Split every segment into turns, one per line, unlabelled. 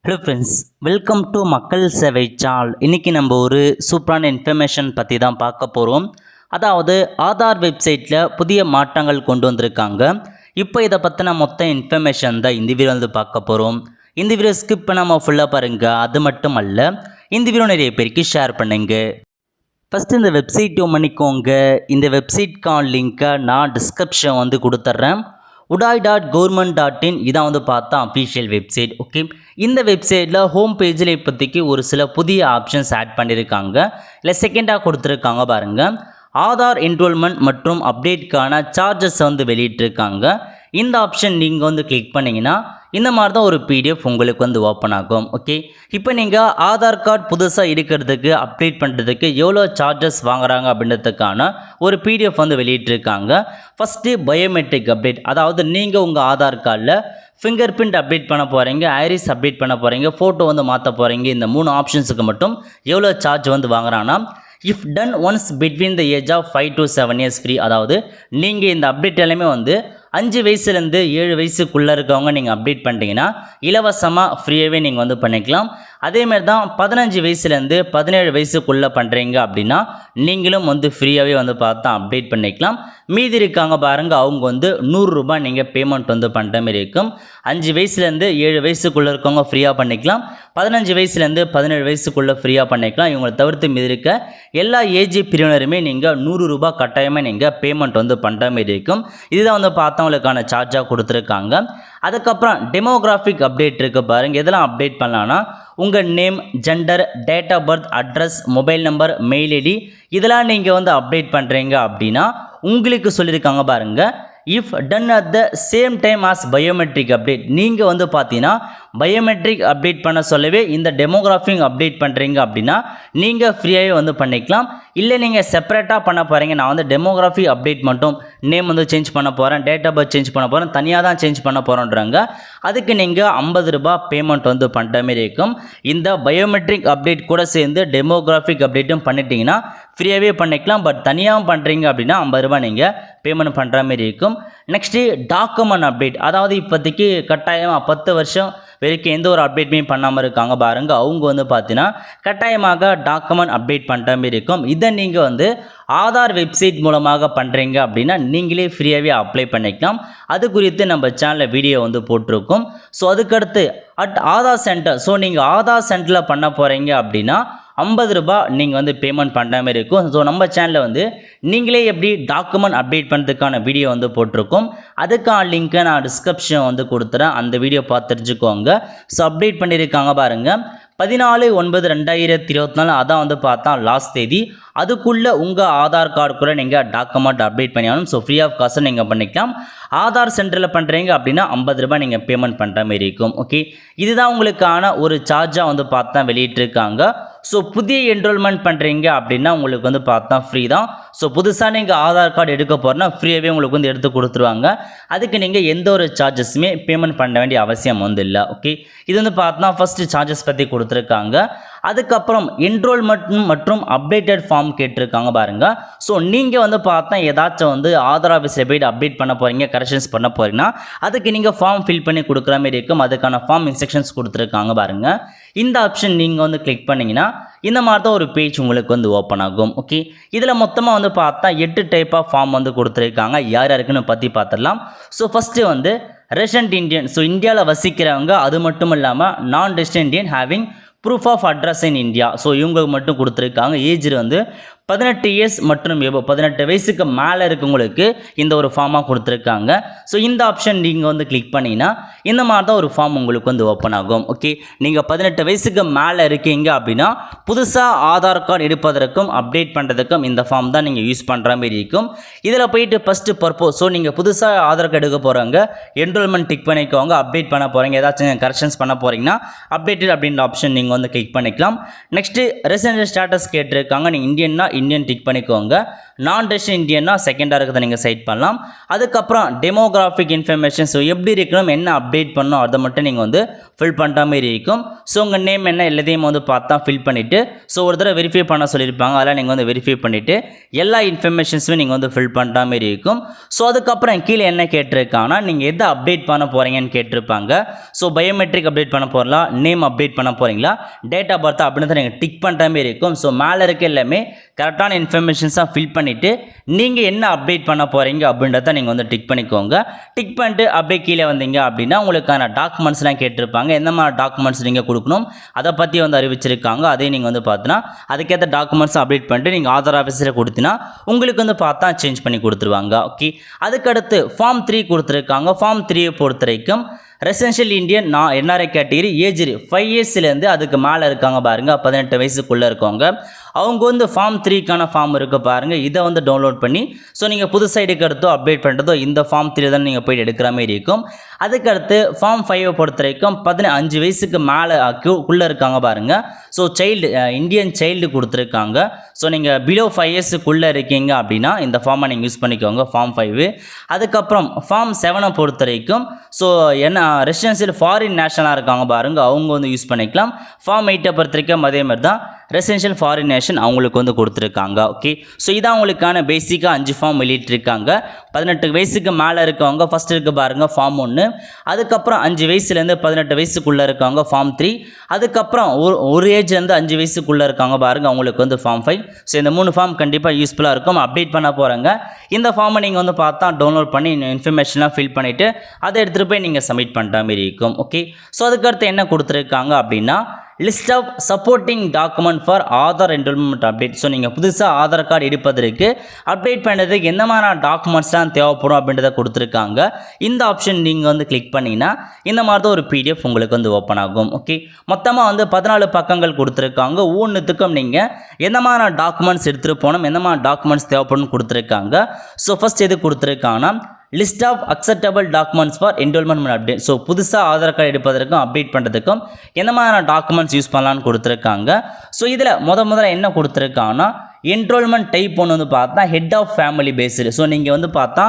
Hello friends, welcome to மக்கள் சேவை சால். இன்றைக்கி நம்ம ஒரு சூப்பரான இன்ஃபர்மேஷன் பற்றி தான் பார்க்க போகிறோம். அதாவது ஆதார் வெப்சைட்டில் புதிய மாற்றங்கள் கொண்டு வந்திருக்காங்க. இப்போ இதை பற்றின மொத்த இன்ஃபர்மேஷன் தான் இந்த வீடியோ வந்து பார்க்க போகிறோம். இந்த வீடியோ ஸ்கிப் பண்ணாமல் ஃபுல்லாக பாருங்கள். அது மட்டும் அல்ல, இந்த வீடியோ நிறைய பேருக்கு ஷேர் பண்ணுங்க. ஃபஸ்ட்டு இந்த வெப்சைட் பண்ணிக்கோங்க. இந்த வெப்சைட்கான லிங்க்கை நான் டிஸ்கிரிப்ஷன் வந்து கொடுத்துட்றேன். udai.government.in இதான் வந்து பார்த்தா அஃபீஷியல் வெப்சைட். ஓகே, இந்த வெப்சைட்டில் ஹோம் பேஜில் இப்போதைக்கு ஒரு சில புதிய ஆப்ஷன்ஸ் ஆட் பண்ணியிருக்காங்க. இல்லை செகண்டாக கொடுத்துருக்காங்க பாருங்கள். ஆதார் என்ரோல்மெண்ட் மற்றும் அப்டேட்கான சார்ஜஸ் வந்து வெளியிட்டிருக்காங்க. இந்த ஆப்ஷன் நீங்கள் வந்து கிளிக் பண்ணிங்கன்னா இந்த மாதிரி தான் ஒரு பிடிஎஃப் உங்களுக்கு வந்து ஓப்பன் ஆகும். ஓகே, இப்போ நீங்கள் ஆதார் கார்டு புதுசாக இருக்கிறதுக்கு அப்டேட் பண்ணுறதுக்கு எவ்வளோ சார்ஜஸ் வாங்குறாங்க அப்படின்றதுக்கான ஒரு பிடிஎஃப் வந்து வெளியிட்டிருக்காங்க. ஃபஸ்ட்டு பயோமெட்ரிக் அப்டேட், அதாவது நீங்கள் உங்கள் ஆதார் கார்டில் ஃபிங்கர் பிரிண்ட் அப்டேட் பண்ண போகிறீங்க, ஐரிஸ் அப்டேட் பண்ண போகிறீங்க, ஃபோட்டோ வந்து மாற்ற போகிறீங்க. இந்த 3 ஆப்ஷன்ஸுக்கு மட்டும் எவ்வளோ சார்ஜ் வந்து வாங்குறாங்கன்னா, if done once between the age of 5 to 7 years free. அதாவது நீங்கள் இந்த அப்டேட் எல்லாமே வந்து 5 வயசுலேருந்து 7 வயசுக்குள்ளே இருக்கவங்க நீங்கள் அப்டேட் பண்ணிட்டீங்கன்னா இலவசமாக ஃப்ரீயாகவே நீங்கள் வந்து பண்ணிக்கலாம். அதேமாதிரி தான் 15 வயசுலேருந்து 17 வயசுக்குள்ளே பண்ணுறீங்க அப்படின்னா நீங்களும் வந்து ஃப்ரீயாகவே வந்து பார்த்தா அப்டேட் பண்ணிக்கலாம். மீதி இருக்காங்க பாருங்கள், அவங்க வந்து 100 ரூபாய் நீங்கள் பேமெண்ட் வந்து பண்ணுற மாதிரி இருக்கும். 5 வயசுலேருந்து 7 வயசுக்குள்ளே இருக்கவங்க ஃப்ரீயாக பண்ணிக்கலாம். 15 வயசுலேருந்து 17 வயசுக்குள்ளே ஃப்ரீயாக பண்ணிக்கலாம். இவங்களை தவிர்த்து மீதி இருக்க எல்லா ஏஜ் பிரிவினருமே நீங்கள் 100 ரூபாய் கட்டாயமாக நீங்கள் பேமெண்ட் வந்து பண்ணுற மாதிரி இருக்கும். இதுதான் வந்து பார்த்தவங்களுக்கான சார்ஜாக கொடுத்துருக்காங்க. அதுக்கப்புறம் டெமோகிராஃபிக் அப்டேட் இருக்குது பாருங்கள். எதெல்லாம் அப்டேட் பண்ணலான்னா, உங்கள் name, gender, date of birth, address, mobile number, mail ID இதெல்லாம் நீங்கள் வந்து அப்டேட் பண்ணுறீங்க அப்படின்னா உங்களுக்கு சொல்லியிருக்காங்க பாருங்கள். If done at the same time as biometric update, நீங்கள் வந்து பார்த்தீங்கன்னா பயோமெட்ரிக் அப்டேட் பண்ண சொல்லவே இந்த டெமோகிராஃபிக் அப்டேட் பண்ணுறீங்க அப்படின்னா நீங்கள் ஃப்ரீயாகவே வந்து பண்ணிக்கலாம். இல்லை நீங்கள் செப்பரேட்டாக பண்ண போகிறீங்க, நான் வந்து டெமோகிராஃபி அப்டேட் மட்டும் நேம் வந்து சேஞ்ச் பண்ண போகிறேன், டேட் ஆஃப் பர்த் சேஞ்ச் பண்ண போகிறேன், தனியாக தான் சேஞ்ச் பண்ண போகிறோன்றாங்க. அதுக்கு நீங்கள் 50 ரூபாய் பேமெண்ட் வந்து பண்ணுற மாதிரி இருக்கும். இந்த பயோமெட்ரிக் அப்டேட் கூட சேர்ந்து டெமோகிராஃபிக் அப்டேட்டும் பண்ணிட்டீங்கன்னா ஃப்ரீயாகவே பண்ணிக்கலாம். பட் தனியாகவும் பண்ணுறீங்க அப்படின்னா 50 ரூபாய் நீங்கள் பேமெண்ட் பண்ணுற மாதிரி இருக்கும். நெக்ஸ்ட்டு டாக்குமெண்ட் அப்டேட், அதாவது இப்போதைக்கு கட்டாயமாக 10 வருஷம் வரைக்கும் எந்த ஒரு அப்டேட்டுமே பண்ணாமல் இருக்காங்க பாருங்கள், அவங்க வந்து பார்த்தீங்கன்னா கட்டாயமாக டாக்குமெண்ட் அப்டேட் பண்ணுற மாதிரி இருக்கும். இதை நீங்கள் வந்து ஆதார் வெப்சைட் மூலமாக பண்ணுறீங்க அப்படின்னா நீங்களே ஃப்ரீயாகவே அப்ளை பண்ணிக்கலாம். அது குறித்து நம்ம சேனலில் வீடியோ வந்து போட்டிருக்கோம். ஸோ அதுக்கடுத்து ஆதார் சென்டர், ஸோ நீங்கள் ஆதார் சென்டரில் பண்ண போகிறீங்க அப்படின்னா 50 ரூபாய் நீங்கள் வந்து பேமெண்ட் பண்ணுற மாதிரி இருக்கும். ஸோ நம்ம சேனலில் வந்து நீங்களே எப்படி டாக்குமெண்ட் அப்டேட் பண்ணுறதுக்கான வீடியோ வந்து போட்டிருக்கோம். அதுக்கான லிங்க்கை நான் டிஸ்கிரிப்ஷன் வந்து கொடுத்துறேன், அந்த வீடியோ பார்த்து தெரிஞ்சுக்கோங்க. ஸோ அப்டேட் பண்ணியிருக்காங்க பாருங்கள். 14/9/2024 அதான் வந்து பார்த்தா லாஸ்ட் தேதி. அதுக்குள்ளே உங்கள் ஆதார் கார்டு கூட நீங்கள் டாக்குமெண்ட் அப்டேட் பண்ணியாகணும். ஸோ ஃப்ரீ ஆஃப் காஸ்ட் நீங்கள் பண்ணிக்கலாம். ஆதார் சென்டரில் பண்ணுறீங்க அப்படின்னா 50 ரூபாய் நீங்கள் பேமெண்ட் பண்ணுற மாதிரி இருக்கும். ஓகே, இதுதான் உங்களுக்கான ஒரு சார்ஜாக வந்து பார்த்தா வெளியிட்டிருக்காங்க. ஸோ புதிய என்ரோல்மெண்ட் பண்ணுறீங்க அப்படின்னா உங்களுக்கு வந்து பார்த்தா ஃப்ரீ தான். ஸோ புதுசாக நீங்கள் ஆதார் கார்டு எடுக்க போகிறனா ஃப்ரீயாகவே உங்களுக்கு வந்து எடுத்து கொடுத்துருவாங்க. அதுக்கு நீங்கள் எந்த ஒரு சார்ஜஸுமே பேமெண்ட் பண்ண வேண்டிய அவசியம் வந்து இல்லை. ஓகே, இது வந்து பார்த்தா ஃபஸ்ட்டு சார்ஜஸ் பற்றி கொடுத்துருக்காங்க. அதுக்கப்புறம் என்ரோல்மெண்ட் மற்றும் அப்டேட்டட் ஃபார்ம் கேட்டிருக்காங்க பாருங்கள். ஸோ நீங்கள் வந்து பார்த்தா ஏதாச்சும் வந்து ஆதார் ஆஃபீஸில் போய்ட்டு அப்டேட் பண்ண போகிறீங்க, கரெக்ஷன்ஸ் பண்ண போகிறீங்கன்னா அதுக்கு நீங்கள் ஃபார்ம் ஃபில் பண்ணி கொடுக்குற மாதிரி இருக்கும். அதுக்கான ஃபார்ம் இன்ஸ்ட்ரக்ஷன்ஸ் கொடுத்துருக்காங்க பாருங்கள். இந்த ஆப்ஷன் நீங்கள் வந்து கிளிக் பண்ணிங்கன்னா இந்த மாதிரி தான் ஒரு பேஜ் உங்களுக்கு வந்து ஓப்பன் ஆகும். ஓகே, இதில் மொத்தமாக வந்து பார்த்தா 8 டைப் ஆஃப் ஃபார்ம் வந்து கொடுத்துருக்காங்க. யார் யாருக்குன்னு பற்றி பார்த்துடலாம். ஸோ ஃபஸ்ட்டு வந்து ரெசிடென்ட் இந்தியன், ஸோ இந்தியாவில் வசிக்கிறவங்க, அது மட்டும் இல்லாமல் non resident Indian having proof of address in India, so இவங்களுக்கு மட்டும் கொடுத்துருக்காங்க. ஏஜ் வந்து 18 இயர்ஸ் மற்றும் 18 வயசுக்கு மேலே இருக்கவங்களுக்கு இந்த ஒரு ஃபார்மாக கொடுத்துருக்காங்க. ஸோ இந்த ஆப்ஷன் நீங்கள் வந்து கிளிக் பண்ணிங்கன்னா இந்த மாதிரி தான் ஒரு ஃபார்ம் உங்களுக்கு வந்து ஓப்பன் ஆகும். ஓகே, நீங்கள் 18 வயசுக்கு மேலே இருக்கீங்க அப்படின்னா புதுசாக ஆதார் கார்டு எடுப்பதற்கும் அப்டேட் பண்ணுறதுக்கும் இந்த ஃபார்ம் தான் நீங்கள் யூஸ் பண்ணுற மாதிரி இருக்கும். இதில் போயிட்டு ஃபஸ்ட்டு பர்பஸ், ஸோ நீங்கள் புதுசாக ஆதார் கார்டு எடுக்க போகிறவங்க என்ரோல்மெண்ட் டிக் பண்ணிக்கோங்க. அப்டேட் பண்ண போகிறீங்க, ஏதாச்சும் கரெக்ஷன்ஸ் பண்ண போகிறீங்கன்னா அப்டேட்டட் அப்படின்ற ஆப்ஷன் நீங்கள் வந்து கிளிக் பண்ணிக்கலாம். நெக்ஸ்ட்டு ரெசிடென்ட் ஸ்டேட்டஸ் கேட்டிருக்காங்க. நீங்கள் இந்தியன்னா இந்தியன் டிக் பண்ணிக்கோங்க. நான் ரெசிடென்ட் இந்தியன்னா செகண்டாக இருக்கிறத நீங்கள் செட் பண்ணலாம். அதுக்கப்புறம் டெமோகிராஃபிக் இன்ஃபர்மேஷன், ஸோ எப்படி இருக்கணும், என்ன அப்டேட் பண்ணணும் அதை மட்டும் நீங்கள் வந்து ஃபில் பண்ணுற மாதிரி இருக்கும். ஸோ உங்கள் நேம் என்ன எல்லாத்தையும் வந்து பார்த்தா ஃபில் பண்ணிவிட்டு ஸோ ஒரு தடவை வெரிஃபை பண்ண சொல்லியிருப்பாங்க, அதெல்லாம் நீங்கள் வந்து வெரிஃபை பண்ணிவிட்டு எல்லா இன்ஃபர்மேஷன்ஸுமே நீங்கள் வந்து ஃபில் பண்ணுற மாதிரி இருக்கும். ஸோ அதுக்கப்புறம் கீழே என்ன கேட்டிருக்காங்கன்னா நீங்கள் எதை அப்டேட் பண்ண போகிறீங்கன்னு கேட்டிருப்பாங்க. ஸோ பயோமெட்ரிக் அப்டேட் பண்ண போகிறீங்களா, நேம் அப்டேட் பண்ண போகிறீங்களா, டேட் ஆஃப் பர்த் அப்படின்னு நீங்கள் டிக் பண்ணுற மாதிரி இருக்கும். ஸோ மேலே இருக்க எல்லாமே கரெக்டான இன்ஃபர்மேஷன்ஸாக ஃபில் பண்ணிவிட்டு நீங்கள் என்ன அப்டேட் பண்ண போகிறீங்க அப்படின்றத நீங்கள் வந்து டிக் பண்ணிக்கோங்க. டிக் பண்ணிட்டு அப்படியே கீழே வந்தீங்க அப்படின்னா உங்களுக்கான டாக்குமெண்ட்ஸ்லாம் கேட்டிருப்பாங்க. எந்த மாதிரி டாக்குமெண்ட்ஸ் நீங்கள் கொடுக்கணும் அதை பற்றி வந்து அறிவிச்சிருக்காங்க. அதே நீங்கள் வந்து பார்த்தீங்கன்னா அதுக்கேற்ற டாக்குமெண்ட்ஸ் அப்டேட் பண்ணிட்டு நீங்கள் ஆதார் ஆஃபீஸில் கொடுத்தீங்கன்னா உங்களுக்கு வந்து பார்த்தா சேஞ்ச் பண்ணி கொடுத்துருவாங்க. ஓகே, அதுக்கடுத்து ஃபார்ம் 3 கொடுத்துருக்காங்க. ஃபார்ம் 3 பொறுத்த வரைக்கும் residential Indian NRI category age 5 இயர்ஸ்லேருந்து அதுக்கு மேலே இருக்காங்க பாருங்கள், 18 வயசுக்குள்ளே இருக்கவங்க, அவங்க வந்து ஃபார்ம் 3க்கான ஃபார்ம் இருக்குது பாருங்கள், இதை வந்து டவுன்லோட் பண்ணி ஸோ நீங்கள் புதுசாக எடுக்கிறதோ அப்டேட் பண்ணுறதோ இந்த ஃபார்ம் 3 தான் நீங்கள் போய்ட்டு எடுக்கிற மாதிரி இருக்கும். அதுக்கடுத்து ஃபார்ம் 5 பொறுத்த வரைக்கும் 15 வயசுக்கு மேலே குள்ளே இருக்காங்க பாருங்கள். ஸோ சைல்டு இந்தியன் சைல்டு கொடுத்துருக்காங்க. ஸோ நீங்கள் பிலோ 5 இயர்ஸுக்குள்ளே இருக்கீங்க அப்படின்னா இந்த ஃபார்மை நீங்கள் யூஸ் பண்ணிக்கோங்க, ஃபார்ம் 5. அதுக்கப்புறம் ஃபார்ம் 7 பொறுத்த வரைக்கும் ஸோ என்ன ரெசிடென்ஷியல் ஃபாரின் நேஷனலாக இருக்காங்க பாருங்கள், அவங்க வந்து யூஸ் பண்ணிக்கலாம். ஃபார்ம் 8 பொறுத்த வரைக்கும் அதே மாதிரி தான் ரெசிடென்ஷியல் ஃபாரின் நேஷன் அவங்களுக்கு வந்து கொடுத்துருக்காங்க. ஓகே, ஸோ இதான் அவங்களுக்கான பேசிக்காக 5 ஃபார்ம் வெளியிட்டிருக்காங்க. 18 வயசுக்கு மேலே இருக்கவங்க ஃபஸ்ட் இருக்க பாருங்கள் ஃபார்ம் 1, அதுக்கப்புறம் 5 வயசுலேருந்து 18 வயசுக்குள்ளே இருக்கவங்க ஃபார்ம் 3, அதுக்கப்புறம் ஒரு ஏஜ்லேருந்து 5 வயசுக்குள்ளே இருக்காங்க பாருங்கள் அவங்களுக்கு வந்து ஃபார்ம் 5. ஸோ இந்த 3 ஃபார்ம் கண்டிப்பாக யூஸ்ஃபுல்லாக இருக்கும். அப்டேட் பண்ண போகிறாங்க. இந்த ஃபார்மை நீங்கள் வந்து பார்த்தா டவுன்லோட் பண்ணி இன்ஃபர்மேஷன்லாம் ஃபில் பண்ணிவிட்டு அதை எடுத்துகிட்டு போய் நீங்கள் சப்மிட் பண்ணுற மாதிரி இருக்கும். ஓகே, ஸோ அதுக்கடுத்து என்ன கொடுத்துருக்காங்க அப்படின்னா list of supporting document for Aadhaar enrolment update. So நீங்கள் புதுசாக ஆதார் கார்டு எடுப்பதற்கு அப்டேட் பண்ணுறதுக்கு எந்த மாதிரி டாக்குமெண்ட்ஸ்லாம் தேவைப்படும் அப்படின்றத கொடுத்துருக்காங்க. இந்த ஆப்ஷன் நீங்கள் வந்து கிளிக் பண்ணிங்கன்னா இந்த மாதிரி தான் ஒரு பிடிஎஃப் உங்களுக்கு வந்து ஓப்பன் ஆகும். ஓகே, மொத்தமாக வந்து 14 பக்கங்கள் கொடுத்துருக்காங்க. ஒவ்வொன்றுத்துக்கும் நீங்கள் எந்த மாதிரி டாக்குமெண்ட்ஸ் எடுத்துகிட்டு போகணும், எந்த மாதிரி டாக்குமெண்ட்ஸ் தேவைப்படும் கொடுத்துருக்காங்க. ஸோ ஃபஸ்ட் எது கொடுத்துருக்காங்கன்னா list of acceptable documents for enrolment update. So புதுசாக ஆதார் கார்டு எடுப்பதற்கும் அப்டேட் பண்ணுறதுக்கும் எந்த மாதிரியான டாக்குமெண்ட்ஸ் யூஸ் பண்ணலான்னு கொடுத்துருக்காங்க. ஸோ இதில் முதல்ல என்ன கொடுத்துருக்காங்கன்னா என்ரோல்மெண்ட் டைப் ஒன்று வந்து பார்த்தா head of family based. So நீங்கள் வந்து பார்த்தா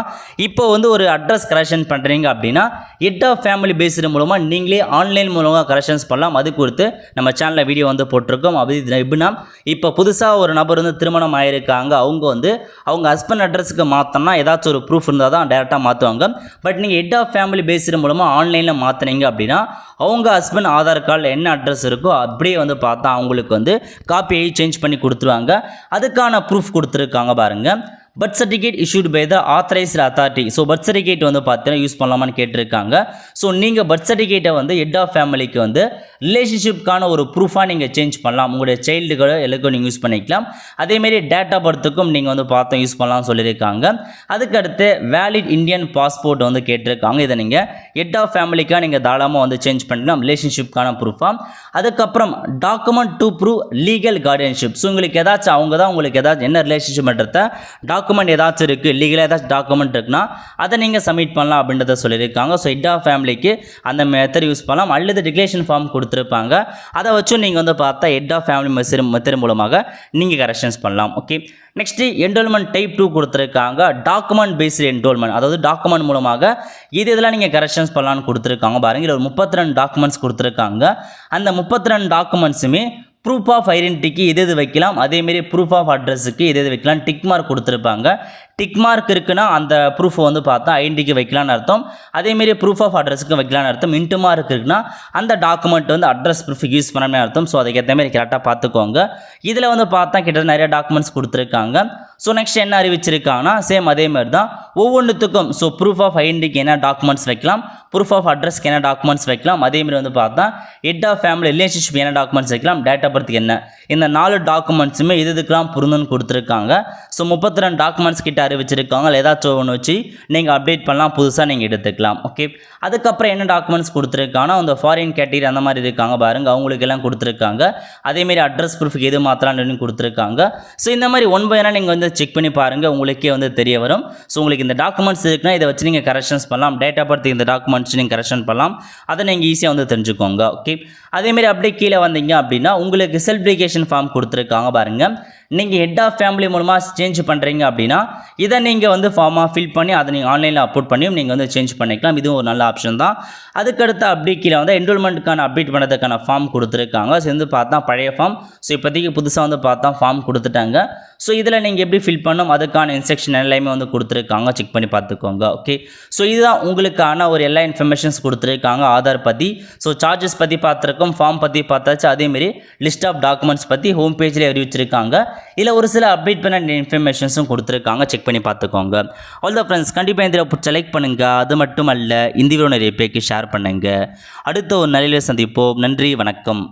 இப்போ வந்து ஒரு அட்ரஸ் கரெக்ஷன் பண்ணுறீங்க அப்படின்னா ஹெட் ஆஃப் ஃபேமிலி பேஸ்டு மூலமாக நீங்களே ஆன்லைன் மூலமாக கரெக்ஷன்ஸ் பண்ணலாம். அது குறித்து நம்ம சேனலில் வீடியோ வந்து போட்டிருக்கோம். அப்படி எப்படின்னா இப்போ புதுசாக ஒரு நபர் வந்து திருமணம் ஆகியிருக்காங்க, அவங்க வந்து அவங்க ஹஸ்பண்ட் அட்ரஸுக்கு மாற்றோம்னா ஏதாச்சும் ஒரு ப்ரூஃப் இருந்தால் தான் டேரெக்டாக மாற்றுவாங்க. பட் நீங்கள் ஹெட் ஆஃப் ஃபேமிலி பேஸ்டு மூலமாக ஆன்லைனில் மாற்றினீங்க அப்படின்னா அவங்க ஹஸ்பண்ட் ஆதார் கார்டில் என்ன அட்ரஸ் இருக்கோ அப்படியே வந்து பார்த்தா அவங்களுக்கு வந்து காப்பியை சேஞ்ச் பண்ணி கொடுத்துருவாங்க. அதுக்கான ப்ரூஃப் கொடுத்துருக்காங்க பாருங்கள். Birth certificate issued by the authorised authority. So birth certificate வந்து பார்த்தீங்கன்னா யூஸ் பண்ணலாமான்னு கேட்டிருக்காங்க. ஸோ நீங்கள் பர்த் சர்டிஃபிகேட்டை வந்து ஹெட் ஆஃப் ஃபேமிலிக்கு வந்து ரிலேஷன்ஷிப்கான ஒரு ப்ரூஃபாக நீங்கள் சேஞ்ச் பண்ணலாம். உங்களுடைய சைல்டுகளை எல்லாருக்கும் நீங்கள் யூஸ் பண்ணிக்கலாம். அதேமாரி டேட் ஆஃப் பர்த்துக்கும் நீங்கள் வந்து பார்த்தோம் யூஸ் பண்ணலாம்னு சொல்லியிருக்காங்க. அதுக்கடுத்து வேலிட் இந்தியன் பாஸ்போர்ட் வந்து கேட்டிருக்காங்க. இதை நீங்கள் ஹெட் ஆஃப் ஃபேமிலிக்காக நீங்கள் தாராளமாக வந்து சேஞ்ச் பண்ணிக்கலாம், ரிலேஷன்ஷிப்கான ப்ரூஃபாக. அதுக்கப்புறம் document to prove legal guardianship. So உங்களுக்கு ஏதாச்சும் அவங்க தான் உங்களுக்கு ஏதாச்சும் என்ன ரிலேஷன்ஷிப் பண்ணுறத டாக்குமெண்ட் ஏதாச்சும் இருக்குது, லீகலாக ஏதாச்சும் டாக்குமெண்ட் இருக்குன்னா அதை நீங்கள் சப்மிட் பண்ணலாம் அப்படின்றத சொல்லியிருக்காங்க. ஸோ ஹெட் ஆஃப் ஃபேமிலிக்கு அந்த மெத்தட் யூஸ் பண்ணலாம். அல்லது டிக்ளரேஷன் ஃபார்ம் கொடுத்துருப்பாங்க, அதை வச்சு நீங்கள் வந்து பார்த்தா ஹெட் ஆஃப் ஃபேமிலி மெத்தட் மூலமாக நீங்கள் கரெக்ஷன்ஸ் பண்ணலாம். ஓகே, நெக்ஸ்ட்டு என்ரோல்மெண்ட் டைப் 2 கொடுத்துருக்காங்க. டாக்குமெண்ட் பேஸ்டு என்ரோல்மெண்ட், அதாவது டாக்குமெண்ட் மூலமாக இதெல்லாம் நீங்கள் கரெக்ஷன்ஸ் பண்ணலான்னு கொடுத்துருக்காங்க பாருங்கள். ஒரு 32 டாக்குமெண்ட்ஸ் கொடுத்துருக்காங்க. அந்த 32 டாக்குமெண்ட்ஸுமே ப்ரூஃப் ஆஃப் ஐடென்டிட்டிக்கு எது வைக்கலாம், அதேமாரி ப்ரூஃப் ஆஃப் அட்ரஸுக்கு எது வைக்கலாம், டிக் மார்க் கொடுத்துருப்பாங்க. டிக் மார்க் இருக்குன்னா அந்த ப்ரூஃப் வந்து பார்த்தா ஐடென்டிக்கு வைக்கலான்னு அர்த்தம். அதேமாரி ப்ரூஃப் ஆஃப் அட்ரஸுக்கு வைக்கலான்னு அர்த்தம். இன்ட்டு மார்க் இருக்குன்னா அந்த டாக்குமெண்ட் வந்து அட்ரஸ் ப்ரூஃபுக்கு யூஸ் பண்ணணும்னு அர்த்தம். ஸோ அதுக்கேற்ற மாதிரி கரெக்டாக பார்த்துக்கோங்க. இதில் வந்து பார்த்தா கிட்டத்தட்ட நிறைய டாக்குமெண்ட்ஸ் கொடுத்துருக்காங்க. ஸோ நெக்ஸ்ட் என்ன அறிவிச்சிருக்காங்கன்னா சேம் அதேமாதிரி தான் ஒவ்வொன்றுத்துக்கும். ஸோ ப்ரூஃப் ஆஃப் ஐடென்டிக்கு என்ன டாக்குமெண்ட்ஸ் வைக்கலாம், ப்ரூஃப் ஆஃப் அட்ரஸ்க்கு என்ன டாக்குமெண்ட்ஸ் வைக்கலாம், அதேமாதிரி வந்து பார்த்தா ஹெட் ஆஃப் ஃபேமிலி ரிலேஷன்ஷிப் என்ன டாக்குமெண்ட்ஸ் வைக்கலாம், டேட் ஆஃப் பர்த்துக்கு என்ன, இந்த 4 டாக்குமெண்ட்ஸுமே இதுக்கெல்லாம் பொருந்துன்னு கொடுத்துருக்காங்க. ஸோ 32 டாக்குமெண்ட்ஸ் கிட்ட அறிவிச்சிருக்காங்க. ஏதாச்சும் ஒன்று வச்சு நீங்கள் அப்டேட் பண்ணலாம், புதுசாக நீங்கள் எடுத்துக்கலாம். ஓகே, அதுக்கப்புறம் என்ன டாக்குமெண்ட்ஸ் கொடுத்துருக்காங்கன்னா அந்த ஃபாரின் கேட்டகரி அந்த மாதிரி இருக்காங்க பாருங்கள், அவங்களுக்கு எல்லாம் கொடுத்துருக்காங்க. அதேமாரி அட்ரஸ் ப்ரூஃபுக்கு எது மாற்றலாம்னு கொடுத்துருக்காங்க. ஸோ இந்த மாதிரி ஒன் பை ஒன்னாக நீங்கள் வந்து செக் பண்ணி பாருங்கள், உங்களுக்கே வந்து தெரிய வரும். ஸோ உங்களுக்கு இந்த டாக்குமெண்ட்ஸ் இருக்குன்னா இதை வச்சு நீங்கள் கரெக்ஷன்ஸ் பண்ணலாம். டேட் ஆஃப் பர்த் இந்த டாக்குமெண்ட்ஸ் நீங்கள் கரெக்ஷன் பண்ணலாம், அதை நீங்கள் ஈஸியாக வந்து தெரிஞ்சுக்கோங்க. ஓகே, அதேமாரி அப்படியே கீழே வந்தீங்க அப்படின்னா உங்களுக்கு செல்ஃப் வெரிஃபிகேஷன் ஃபார்ம் கொடுத்துருக்காங்க பாருங்கள். நீங்கள் ஹெட் ஆஃப் ஃபேமிலி மூலமாக சேஞ்ச் பண்ணுறீங்க அப்படின்னா இதை நீங்கள் வந்து ஃபார்மாக ஃபில் பண்ணி அதை நீங்கள் ஆன்லைனில் அப்லோட் பண்ணியும் நீங்கள் வந்து சேஞ்ச் பண்ணிக்கலாம். இதுவும் ஒரு நல்ல ஆப்ஷன் தான். அதுக்கடுத்து அப்படி கீழே வந்து என்ரோல்மெண்ட்டுக்கான அப்டேட் பண்ணுறதுக்கான ஃபார்ம் கொடுத்துருக்காங்க. ஸோ வந்து பார்த்தா பழைய ஃபார்ம், ஸோ இப்போதைக்கு புதுசாக வந்து பார்த்தா ஃபார்ம் கொடுத்துட்டாங்க. ஸோ இதில் நீங்கள் எப்படி ஃபில் பண்ணணும் அதுக்கான இன்ஸ்ட்ரக்ஷன் எல்லாமே வந்து கொடுத்துருக்காங்க, செக் பண்ணி பார்த்துக்கோங்க. ஓகே, ஸோ இதுதான் உங்களுக்கான ஒரு எல்லா இன்ஃபர்மேஷன்ஸ் கொடுத்துருக்காங்க ஆதார் பற்றி. ஸோ சார்ஜஸ் பற்றி பார்த்துருக்கோம், ஃபார்ம் பற்றி பார்த்தாச்சு, அதேமாரி லிஸ்ட் ஆஃப் டாக்குமெண்ட்ஸ் பற்றி ஹோம் பேஜில் அறிவிச்சிருக்காங்க. இதில் ஒரு சில அப்டேட் பண்ண இன்ஃபர்மேஷன்ஸும் கொடுத்துருக்காங்க, செக் பண்ணி பார்த்துக்கோங்க. ஆல் த ஃப்ரெண்ட்ஸ், கண்டிப்பாக இந்த பிடிச்ச லைக் பண்ணுங்கள். அது மட்டும் அல்ல, இந்த வீடியோ நிறைய பேருக்கு ஷேர் பண்ணுங்கள். அடுத்த ஒரு நல்ல சந்திப்போம். நன்றி, வணக்கம்.